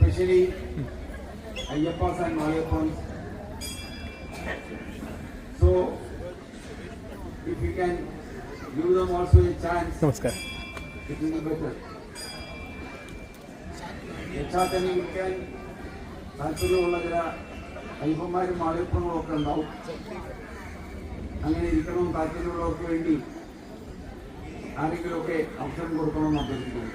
especially Ayyappas and Malayappans. So, if we can give them also a chance, Namaskar. it will be better. യഥാർത്ഥനിക്കാൻ താല്പര്യമുള്ള ചില അയ്യപ്പന്മാരും മാളിയപ്പങ്ങളും ഒക്കെ ഉണ്ടാവും. അങ്ങനെ ഇരിക്കണമെന്ന് താല്പര്യമുള്ളവർക്ക് വേണ്ടി ആരെങ്കിലുമൊക്കെ അവസരം കൊടുക്കണമെന്ന് അഭ്യർത്ഥിക്കുന്നു.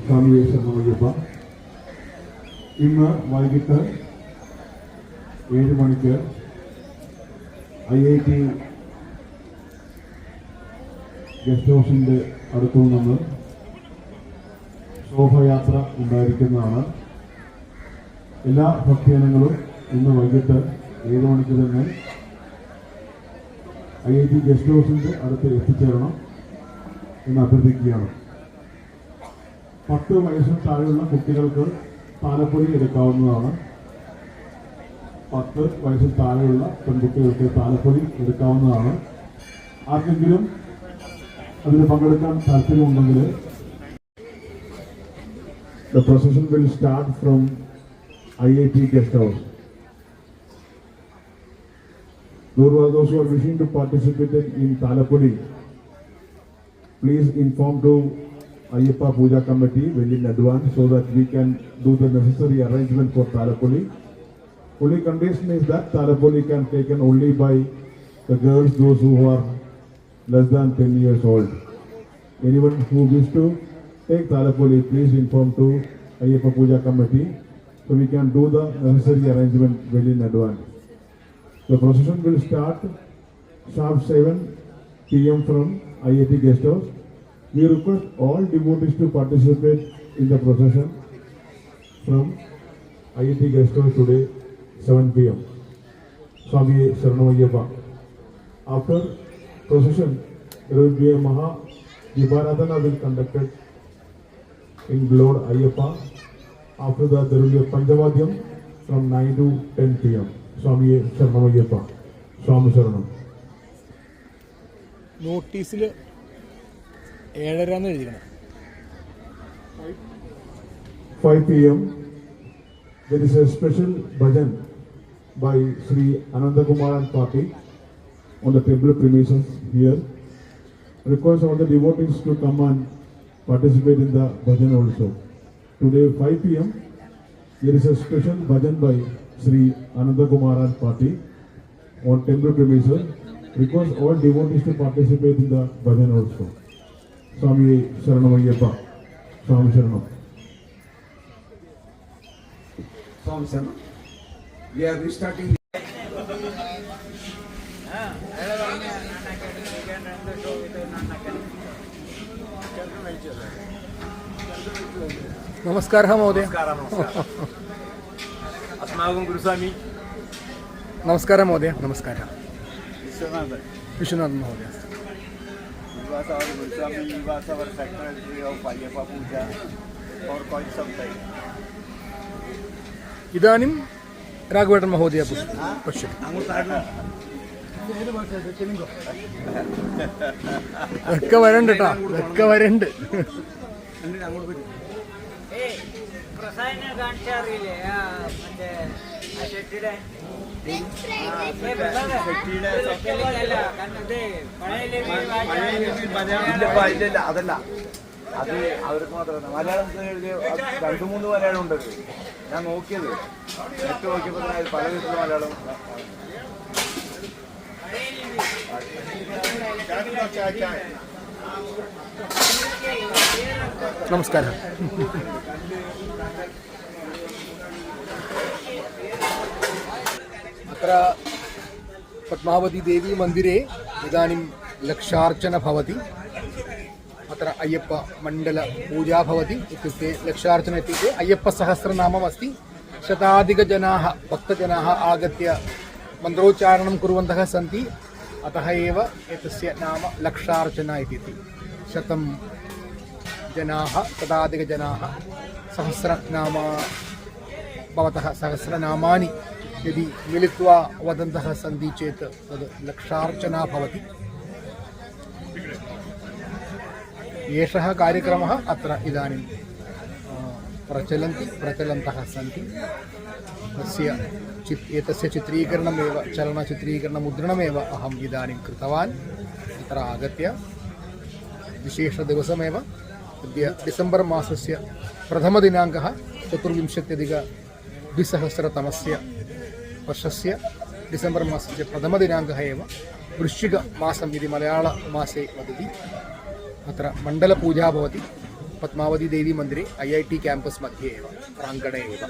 സ്വാമി ശരണമയ്യപ്പ, ഇന്ന് വൈകിട്ട് 7 മണിക്ക് IIT ഗസ്റ്റ് ഹൗസിൻ്റെ അടുത്തു നിന്ന് ശോഭയാത്ര ഉണ്ടായിരിക്കുന്നതാണ്. എല്ലാ ഭക്തജനങ്ങളും ഇന്ന് വൈകിട്ട് 7 മണിക്ക് തന്നെ IIT ഗസ്റ്റ് ഹൗസിൻ്റെ അടുത്ത് എത്തിച്ചേരണം എന്ന് അഭ്യർത്ഥിക്കുകയാണ്. 10 വയസ്സിന് താഴെയുള്ള കുട്ടികൾക്ക് താലപ്പൊലി എടുക്കാവുന്നതാണ്. 10 വയസ്സിൽ താഴെയുള്ള പെൺകുട്ടികൾക്ക് താലപ്പൊലി എടുക്കാവുന്നതാണ്. ആർക്കെങ്കിലും അതിൽ പങ്കെടുക്കാൻ താല്പര്യമുണ്ടെങ്കിൽ the procession will start from IIT guest house. Those who are wishing to participate in Talapoli, please inform to Ayyappa Puja Committee well in advance so that we can do the necessary arrangement for Talapoli. Only condition is that Talapoli can be taken only by the girls, those who are less than 10 years old. Anyone who wishes to take Talapoli, please inform to Ayyappa Puja Committee so we can do the necessary arrangement well in advance. The procession will start sharp 7 p.m. from IIT Guest House. We request all devotees to participate in the procession from IIT Guest House today 7 p.m. Swami Sharanamayyappa. After procession, there will be a Maha Dibaradhana will conducted in Lord Ayyappa. After that, there will be a Panjavadyam from 9 to 10 p.m. Swami Sharanamayyappa. Swami Sharanam. നോട്ടീസിൽ 7:30 എഴുതിക്കണം. 5 p.m. there is a special bhajan by Sri Anandakumaran Party on the temple premises here. Request all the devotees to come and participate in the bhajan also. Today 5 p.m. there is a special bhajan by Sri Anandakumaran Party on temple premises. Request all devotees to participate in the bhajan also. Swami Sharanamayyappa. Swami Sharanam. Swami Sharanam. We are restarting. നമസ്കാരം മഹോദയ. अस्माकं गुरुस्वामी നമസ്കാരം മഹോദയ. നമസ്കാരം. Vishwanath Vishwanath മഹോദയ. He was our Guruswami, he was our secretary of Ayyappa Puja for quite some time. ഇതാനും രാഘവേട്ടൻ മഹോദയ പശ്യതി. ഒക്കെ വരണ്ട് കേട്ടോ, ഒക്കെ വരണ്ട്. അതല്ല, അത് അവർക്ക് മാത്രമല്ല, മലയാളത്തിൽ എഴുതിയ 2-3 മലയാളം ഉണ്ട്. ഞാൻ നോക്കിയത് നെറ്റ് നോക്കിയപ്പോൾ പല വിധത്തിലുള്ള മലയാളം. നമസ്കാരം. अत्र पद्मावती देवी मन्दिरे इदानीं लक्षार्चना भवति. अत्र अय्यप्प मण्डल पूजा भवति. इत्युक्ते लक्षार्चना इत्युक्ते अय्यप्पसहस्रनामम् अस्ति. शताधिकजनाः भक्तजनाः आगत्य मन्त्रोच्चारणं कुर्वन्तः सन्ति. अतः एव एतस्य नाम लक्षार्चना इति. 100 जनाः, शताधिकजनाः, सहस्रनाम भवतः सहस्रनामानि यदि मिलित्वा वदन्तः सन्ति चेत् तद् लक्षार्चना भवति. एषः कार्यक्रमः अत्र इदानीं प्रचलन्तः सन्ति। एतस्य चित्रीकरणमेव चलनचित्रीकरणमुद्रणमेव अहम् इदानीं कृतवान्। अत्र आगत्य विशेषदिवसमेव अद्य डिसेम्बर् मासस्य प्रथमदिनाङ्कः 24/2020 वर्षस्य डिसेम्बर् मासस्य प्रथमदिनाङ्कः एव वृश्चिकमासम् इति मलयाळमासे वदति। अत्र मण्डलपूजा भवति पद्मावतीदेवीमन्दिरे IIT क्याम्पस् मध्ये एव प्राङ्गणे एव।